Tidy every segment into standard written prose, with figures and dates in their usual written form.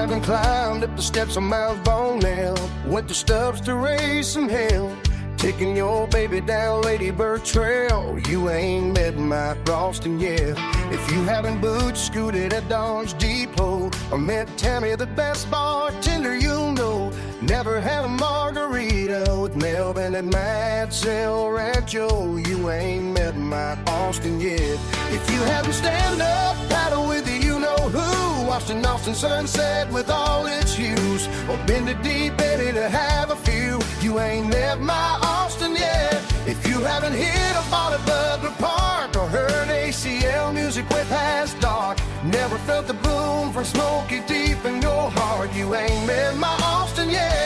wagon climbed up the steps of Mount Bonnell, went to Stubbs to raise some hell. Taking your baby down Lady Bird Trail, you ain't met my Austin yet. If you haven't boot scooted at Dodge Depot or met Tammy, the best bartender you'll know, never had a margarita with Melvin at Matt's El Rancho, you ain't met my Austin yet. If you haven't stand up paddle with the you-know-who, watched an Austin sunset with all its hues, or been to Deep Eddy to have a few, you ain't met my Austin yet. If you haven't hit a ball at Butler Park or heard ACL music way past dark, never felt the boom from Smoky deep in your heart, you ain't met my Austin yet.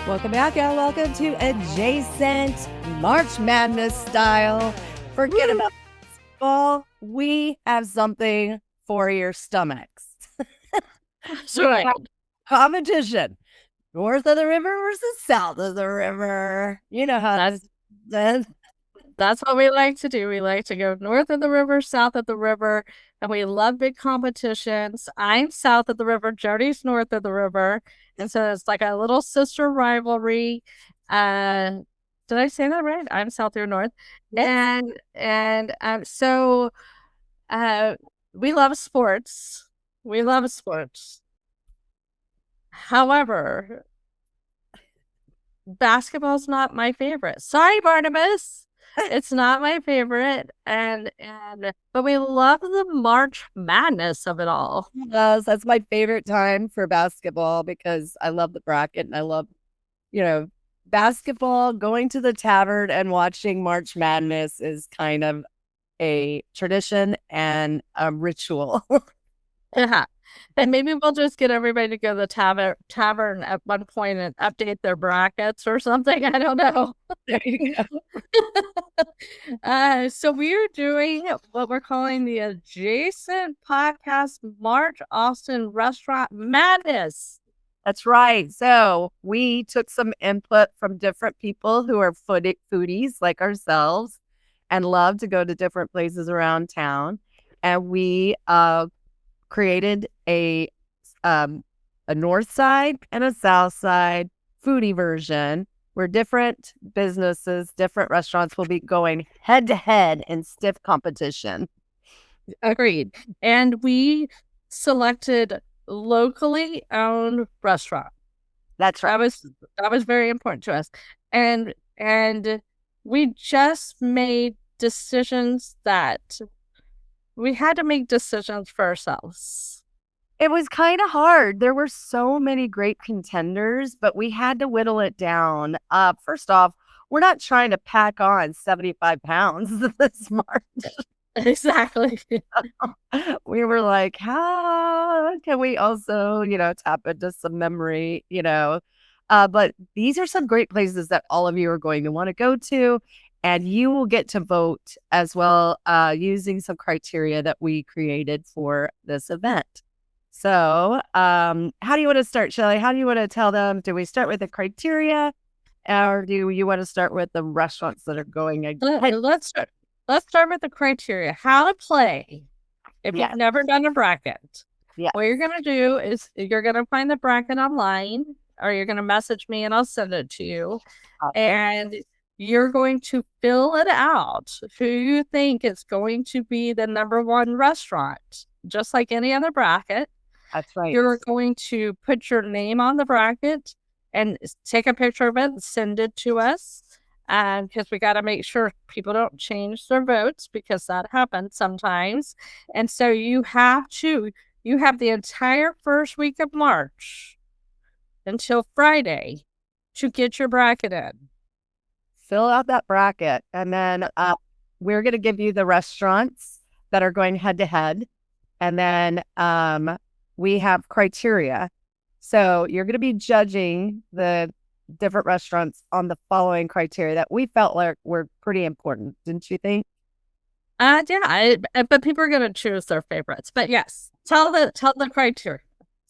Welcome back and welcome to Adjacent March Madness style. Forget about baseball. We have something for your stomachs. That's right. Competition. North of the river versus south of the river. You know how that's what we like to do. We like to go north of the river, south of the river, and we love big competitions. I'm south of the river, Jody's north of the river, and so it's like a little sister rivalry. Did I say that right? I'm south, you're north. Yes. So we love sports. We love sports. However, basketball's not my favorite. Sorry, Barnabas. It's not my favorite, but we love the March Madness of it all. Yes, that's my favorite time for basketball because I love the bracket and I love, basketball. Going to the tavern and watching March Madness is kind of a tradition and a ritual. Yeah. And maybe we'll just get everybody to go to the tavern at one point and update their brackets or something. I don't know. There you go. So we are doing what we're calling the Adjacent Podcast March Austin Restaurant Madness. That's right. So we took some input from different people who are foodies like ourselves and love to go to different places around town. And we created a north side and a south side foodie version where different businesses, different restaurants will be going head to head in stiff competition. Agreed. And we selected locally owned restaurant. That's right. That was very important to us. And we just made decisions that we had to make decisions for ourselves. It was kind of hard. There were so many great contenders, but we had to whittle it down. First off, we're not trying to pack on 75 pounds this March. Exactly. We were like, how can we also, tap into some memory, but these are some great places that all of you are going to want to go to. And you will get to vote as well using some criteria that we created for this event. So how do you want to start, Shelly? How do you want to tell them? Do we start with the criteria or do you want to start with the restaurants that are going? Let's start with the criteria. How to play if you've never done a bracket. Yeah. What you're going to do is you're going to find the bracket online or you're going to message me and I'll send it to you. And you're going to fill it out who you think is going to be the number one restaurant, just like any other bracket. That's right. You're going to put your name on the bracket and take a picture of it and send it to us. And because we got to make sure people don't change their votes because that happens sometimes. And so you have the entire first week of March until Friday to get your bracket in. Fill out that bracket, and then we're going to give you the restaurants that are going head to head, and then we have criteria. So you're going to be judging the different restaurants on the following criteria that we felt like were pretty important, didn't you think? Yeah, but people are going to choose their favorites. But yes, tell the criteria.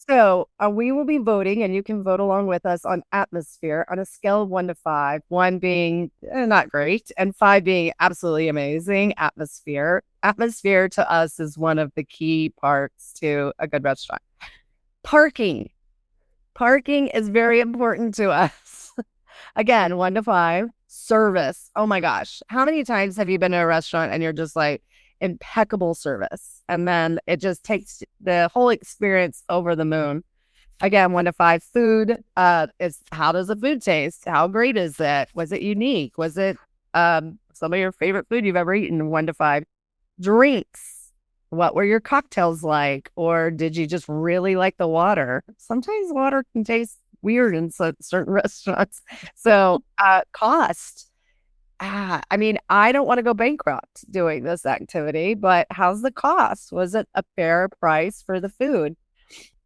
So we will be voting, and you can vote along with us on atmosphere on a scale of 1 to 5, 1 being not great, and 5 being absolutely amazing. Atmosphere to us is one of the key parts to a good restaurant. Parking. Parking is very important to us. Again, 1 to 5. Service. Oh my gosh. How many times have you been to a restaurant and you're just like, impeccable service, and then it just takes the whole experience over the moon? Again, 1 to 5. Food is, how does the food taste? How great is it? Was it unique? Was it some of your favorite food you've ever eaten? 1 to 5. Drinks. What were your cocktails like? Or did you just really like the water? Sometimes water can taste weird in certain restaurants. So cost. I mean, I don't want to go bankrupt doing this activity, but how's the cost? Was it a fair price for the food?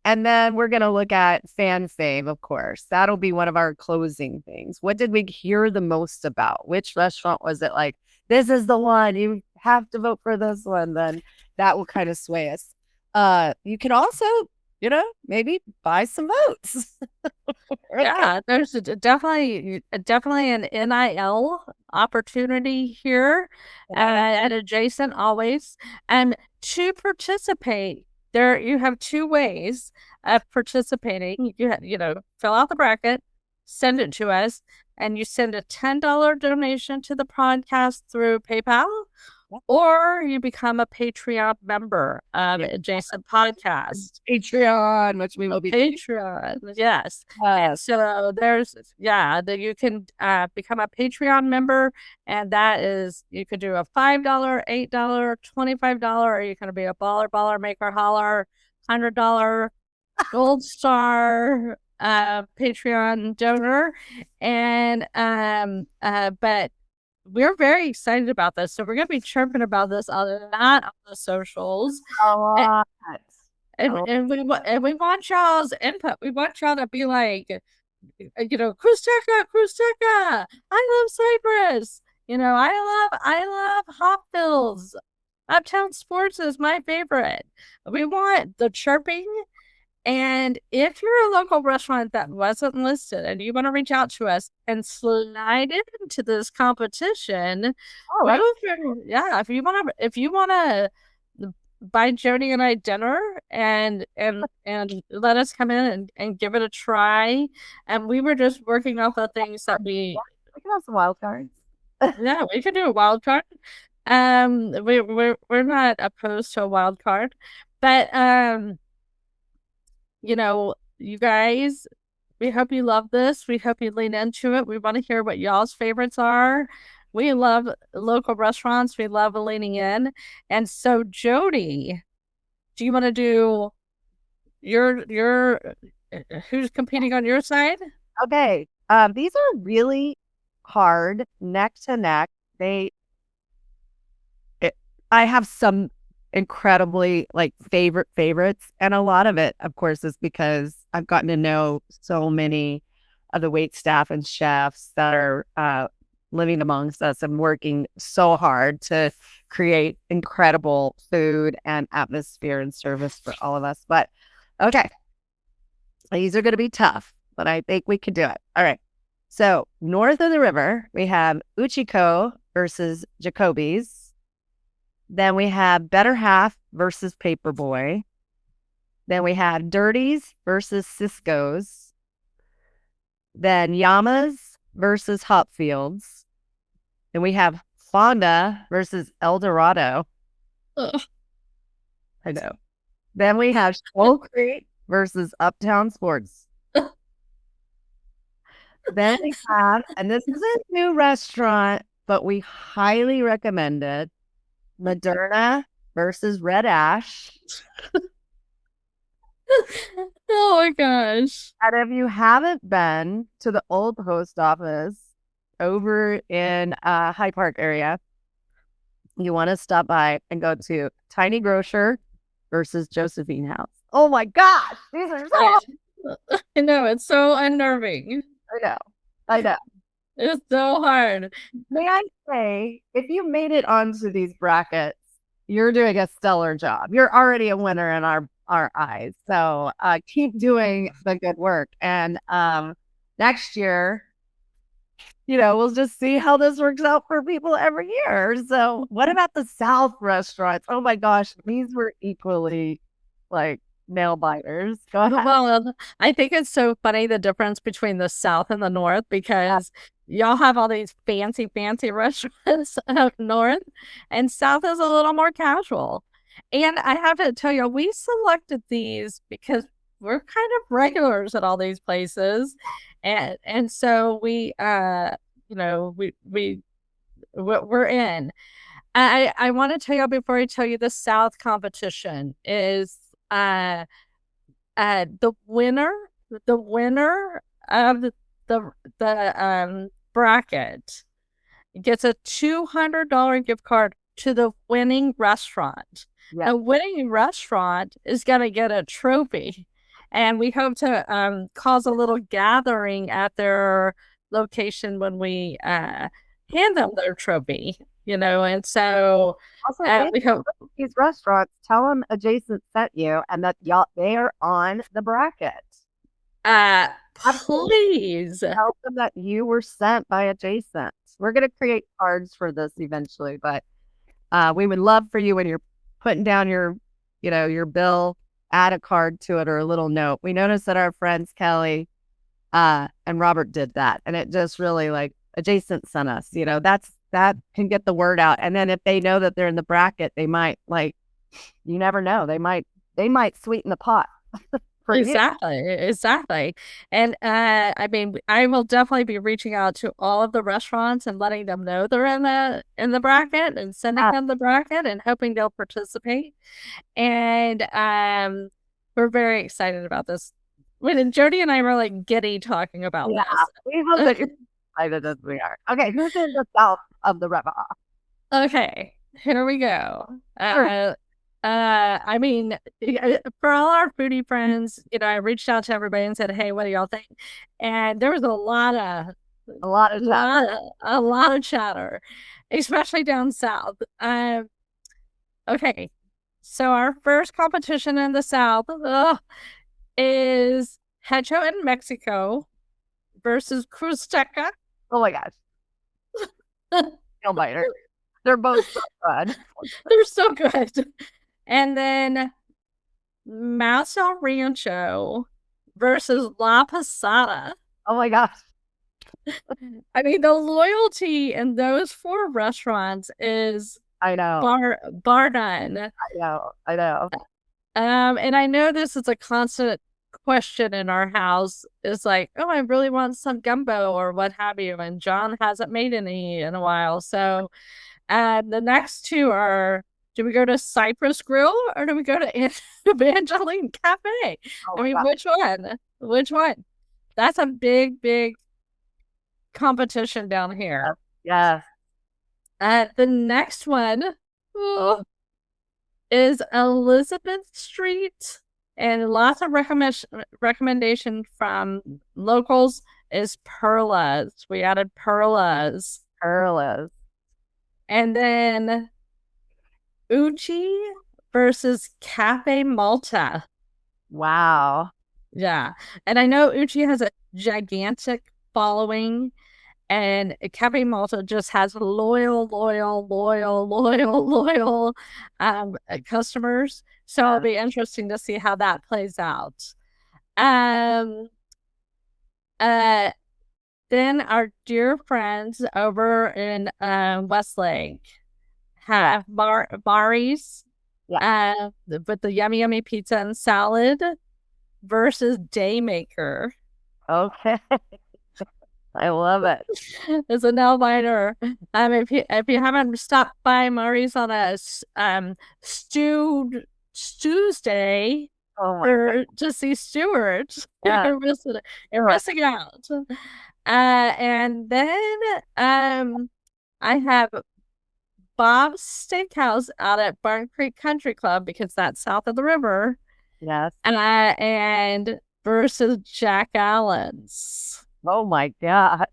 And then we're going to look at fan fave, of course. That'll be one of our closing things. What did we hear the most about? Which restaurant was it like, this is the one, you have to vote for this one? Then that will kind of sway us. You can also, maybe buy some votes. Yeah, there's definitely an NIL opportunity here and adjacent always. And to participate, there you have 2 ways of participating. You fill out the bracket, send it to us, and you send a $10 donation to the podcast through PayPal, or you become a Patreon member of Adjacent Podcast. Patreon, which we will be Patreon, yes. So that you can become a Patreon member, and that is, you could do a $5, $8, $25, or you can be a baller, maker holler, $100 gold star Patreon donor. And but we're very excited about this. So we're going to be chirping about this a lot on the socials. a lot. And we want y'all's input. We want y'all to be like, Cruz Teca. I love Cypress. I love Hopville's. Uptown Sports is my favorite. We want the chirping. And if you're a local restaurant that wasn't listed and you want to reach out to us and slide into this competition, if you want to buy Jody and I dinner and let us come in and give it a try. And we were just working off the things that we can have some wild cards. Yeah, we could do a wild card. We're not opposed to a wild card, but you guys, we hope you love this. We hope you lean into it. We want to hear what y'all's favorites are. We love local restaurants. We love leaning in. And so, Jody, do you want to do your who's competing on your side? Okay. These are really hard, neck to neck. I have some incredibly favorites, and a lot of it, of course, is because I've gotten to know so many of the wait staff and chefs that are living amongst us and working so hard to create incredible food and atmosphere and service for all of us. But okay, these are going to be tough, but I think we can do it. All right. So north of the river, we have Uchiko versus Jacoby's. Then we have Better Half versus Paperboy. Then we have Dirty's versus Cisco's. Then Yama's versus Hopfields. Then we have Fonda versus El Dorado. Ugh. I know. Then we have Shoal Creek versus Uptown Sports. Then we have, and this is a new restaurant, but we highly recommend it, Moderna versus Red Ash. Oh my gosh. And if you haven't been to the old post office over in Hyde Park area, you want to stop by and go to Tiny Grocer versus Josephine House. Oh my gosh, these are so I know, it's so unnerving. I know. It's so hard. May I say, if you made it onto these brackets, you're doing a stellar job. You're already a winner in our our eyes. So keep doing the good work. And next year, we'll just see how this works out for people every year. So what about the South restaurants? Oh my gosh, these were equally like nail biters. Go ahead. Well, I think it's so funny the difference between the South and the North because y'all have all these fancy, fancy restaurants up north, and South is a little more casual. And I have to tell you, we selected these because we're kind of regulars at all these places, and so we're in. I want to tell you before I tell you the South competition is the winner of the bracket gets a $200 gift card to the winning restaurant. Yeah. The winning restaurant is going to get a trophy, and we hope to cause a little gathering at their location when we hand them their trophy. And so Also, we hope. these restaurants, tell them Adjacent sent you and that they are on the bracket. Please Tell them that you were sent by Adjacent. We're going to create cards for this eventually, but we would love for you when you're putting down your bill, add a card to it or a little note. We noticed that our friends Kelly and Robert did that, and it just really Adjacent sent us. That can get the word out. And then if they know that they're in the bracket, they might you never know. They might sweeten the pot. Exactly. And I will definitely be reaching out to all of the restaurants and letting them know they're in the bracket and sending them the bracket and hoping they'll participate. And we're very excited about this. When Jody and I were giddy talking about this. We hope that you're excited as we are. Okay, who's in the South of the river? Okay, here we go. For all our foodie friends, I reached out to everybody and said, "Hey, what do y'all think?" And there was a lot of chatter, especially down south. Okay, so our first competition in the South is Hecho in Mexico versus Cruzteca. Oh my gosh. Nail biter. They're both so good. They're so good. And then Mas El Rancho versus La Posada. Oh my gosh. The loyalty in those 4 restaurants is I know. bar none. I know. And I know this is a constant question in our house. Is oh, I really want some gumbo or what have you, and John hasn't made any in a while. So the next 2 are, do we go to Cypress Grill or do we go to Evangeline Cafe? Which one? That's a big competition down here. Yeah. The next one is Elizabeth Street, and lots of recommendation from locals is Perla's. We added Perla's. And then Uchi versus Cafe Malta. Wow. Yeah. And I know Uchi has a gigantic following, and Cafe Malta just has loyal customers. So it'll be interesting to see how that plays out. Then our dear friends over in Westlake have Barry's with the yummy pizza and salad versus Daymaker. Okay. I love it. It's a nail biter. If you haven't stopped by Murray's on a Tuesday to see Stuart, you're missing out. And then I have Bob's Steakhouse out at Barn Creek Country Club because that's south of the river. Yes. And versus Jack Allen's. Oh my gosh.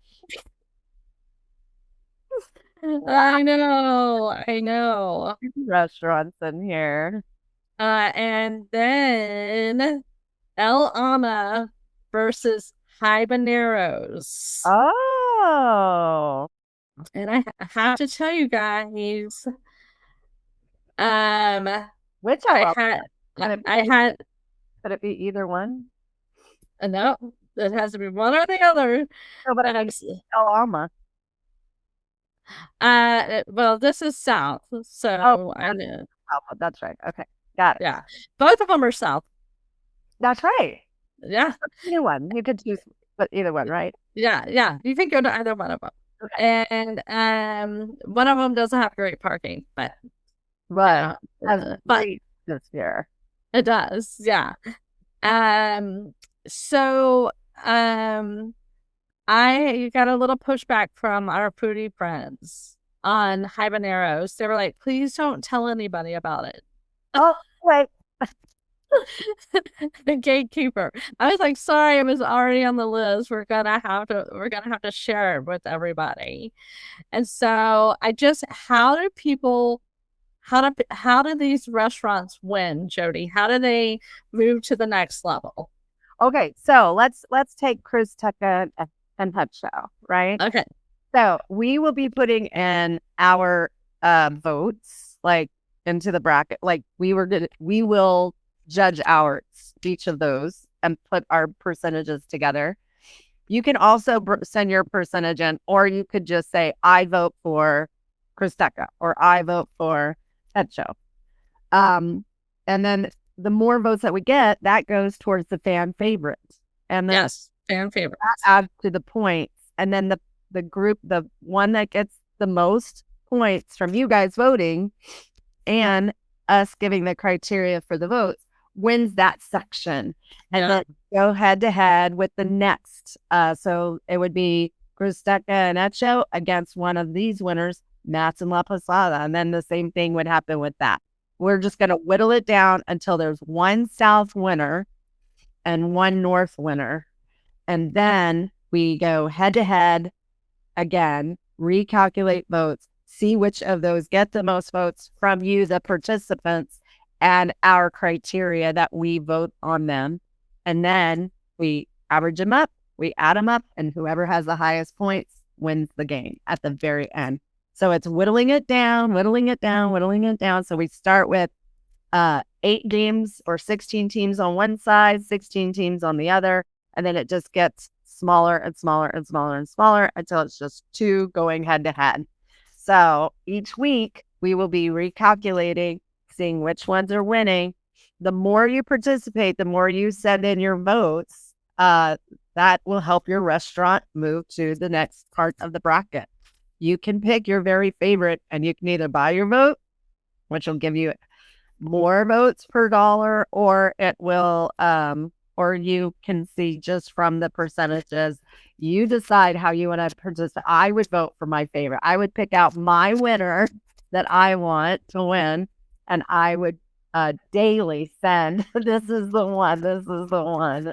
I know. Restaurants in here. And then El Ama versus Habaneros. Oh, And I have to tell you guys, which I I had could it be either one? no, it has to be one or the other. No, but I mean, El Alma. Well, this is South, so I know. Alpha. That's right. Okay, got it. Yeah, both of them are South. That's right. Yeah, Either one. You could choose, but either one, right? yeah. You can go to either one of them. Okay. And one of them doesn't have great parking, but But but great this year. it does, yeah. So I got a little pushback from our foodie friends on habaneros. They were like, please don't tell anybody about it. Oh, wait. The gatekeeper. I was like, sorry, it was already on the list. We're gonna have to share it with everybody. And so how do these restaurants win, Jody? How do they move to the next level? Okay, so let's take Chris Tucker and Hut Show, right? Okay. So we will be putting in our votes like into the bracket. Like we will judge each of those and put our percentages together. You can also send your percentage in, or you could just say, I vote for Chris Tucker or I vote for Hut Show. And then the more votes that we get, that goes towards the fan favorites. And then yes, fan favorites. That adds to the points. And then the group, the one that gets the most points from you guys voting and us giving the criteria for the votes wins that section. And then go head to head with the next. So it would be Chris Tucker and Hut Show against one of these winners, Matt's and La Posada. And then the same thing would happen with that. We're just going to whittle it down until there's one South winner and one North winner. And then we go head to head again, recalculate votes, see which of those get the most votes from you, the participants, and our criteria that we vote on them. And then we average them up, we add them up, and whoever has the highest points wins the game at the very end. So it's whittling it down. So we start with 8 games or 16 teams on one side, 16 teams on the other. And then it just gets smaller and smaller and smaller and smaller until it's just 2 going head to head. So each week we will be recalculating, seeing which ones are winning. The more you participate, the more you send in your votes, that will help your restaurant move to the next part of the bracket. You can pick your very favorite and you can either buy your vote, which will give you more votes per dollar, or it will, or you can see just from the percentages, you decide how you want to participate. I would vote for my favorite. I would pick out my winner that I want to win, and I would daily send, this is the one,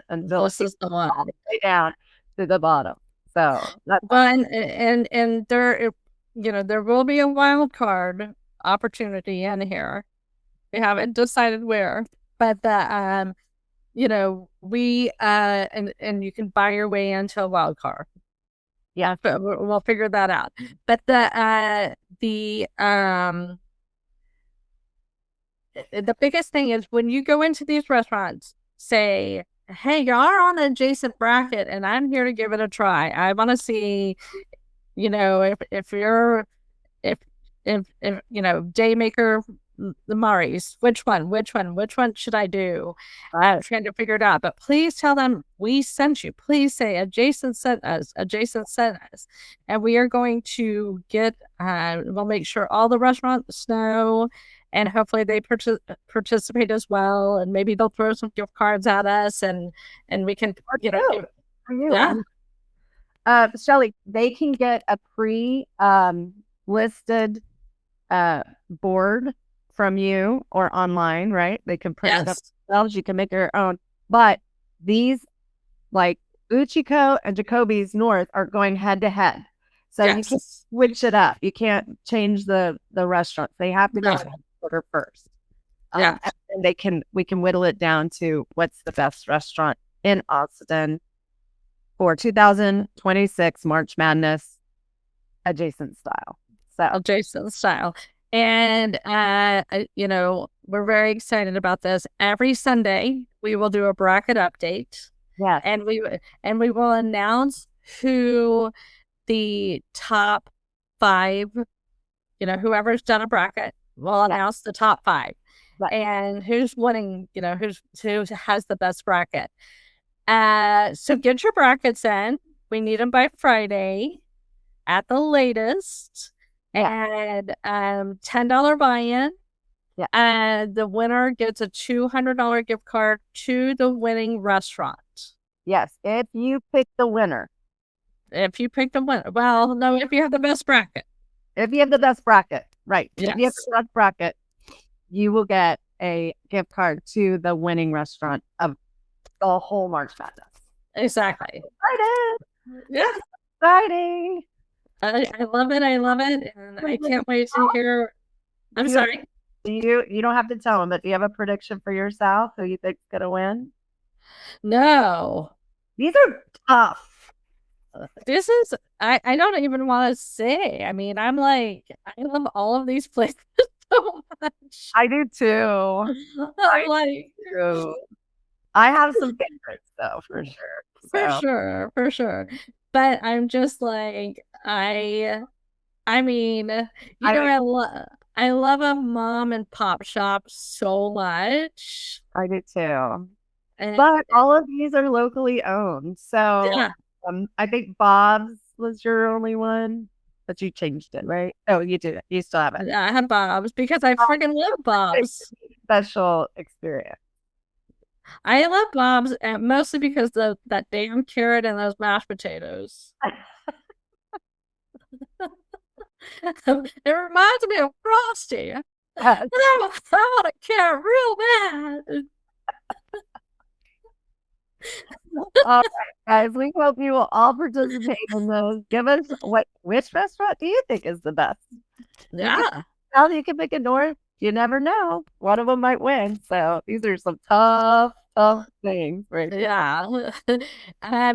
until this is the one, all the way down to the bottom. So that's and there, there will be a wild card opportunity in here. We haven't decided where, but we and you can buy your way into a wild card. Yeah, but we'll figure that out. But the biggest thing is when you go into these restaurants, say, hey, y'all are on an adjacent bracket and I'm here to give it a try. I want to see, if you're Daymaker, the Murray's, which one should I do? I'm trying to figure it out. But please tell them we sent you. Please say adjacent sent us. And we are going to get, we'll make sure all the restaurants know, and hopefully they participate as well. And maybe they'll throw some gift cards at us and we can, Shelly, they can get a listed board from you or online, right? They can print it up themselves. You can make your own. But these, like Uchiko and Jacoby's North, are going head to head. So you can switch it up. You can't change the restaurants. They have to go order first. Yeah. And we can whittle it down to what's the best restaurant in Austin for 2026 March Madness adjacent style. So Jason style. And, we're very excited about this. Every Sunday, we will do a bracket update. yes, And we will announce who the top 5, whoever's done a bracket will announce the top 5 Right. and who's winning, who has the best bracket. So get your brackets in. We need them by Friday at the latest. And $10 buy-in. Yeah. And the winner gets a $200 gift card to the winning restaurant. yes. If you pick the winner, If you pick the winner. Well, no, if you have the best bracket. if you have the best bracket, right? If you have Yes. the best bracket, you will get a gift card to the winning restaurant of the whole March Madness. Exactly. Excited! Yeah. Exciting! I love it. I love it. And I can't wait to hear. I'm You- sorry. You don't have to tell them, but do you have a prediction for yourself who you think's gonna win? No. These are tough. This is, I don't even want to say. I mean, I'm like, I love all of these places so much. I do too. I'm like, I have some favorites though, for sure. for sure. But I'm just like, I mean, I love a mom and pop shop so much. I do too. And But all of these are locally owned. So yeah, I think Bob's was your only one, but you changed it, right? Oh, you did it. You still have it. I had Bob's because I freaking love Bob's. Special experience. I love Bob's mostly because of that damn carrot and those mashed potatoes. It reminds me of Frosty. And I want a carrot real bad. All right, guys. We hope you will all participate in those. Give us which restaurant do you think is the best? Yeah. Well, you can pick a north. You never know. One of them might win. So these are some tough things, right? Yeah.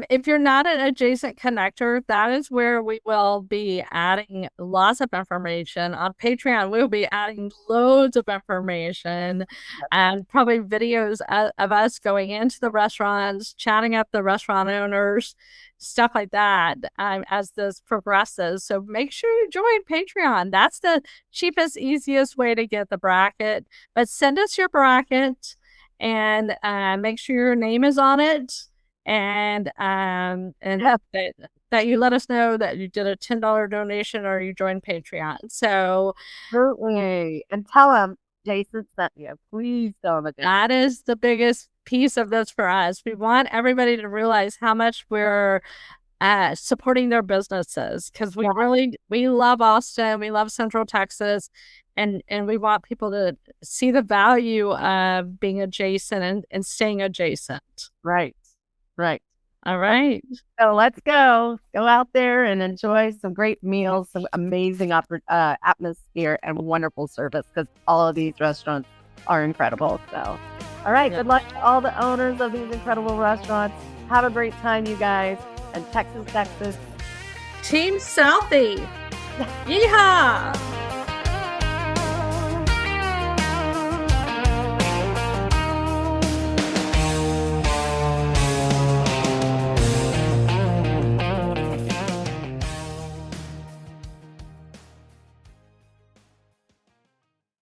If you're not an adjacent connector, that is where we will be adding lots of information. On Patreon, we'll be adding loads of information and probably videos of us going into the restaurants, chatting up the restaurant owners, stuff like that as this progresses. So make sure you join Patreon. That's the cheapest, easiest way to get the bracket. But send us your bracket. And make sure your name is on it, and that you let us know that you did a $10 donation or you joined Patreon. So Absolutely. And tell them Jason sent you. Please tell them again. that is the biggest piece of this for us. We want everybody to realize how much we're supporting their businesses because we love Austin, we love Central Texas, and we want people to see the value of being adjacent and staying adjacent. Right. All right. So let's go out there and enjoy some great meals, some amazing atmosphere, and wonderful service because all of these restaurants are incredible. So, all right. Good luck to all the owners of these incredible restaurants. Have a great time, you guys. And Texas. Team Southie. Yeehaw!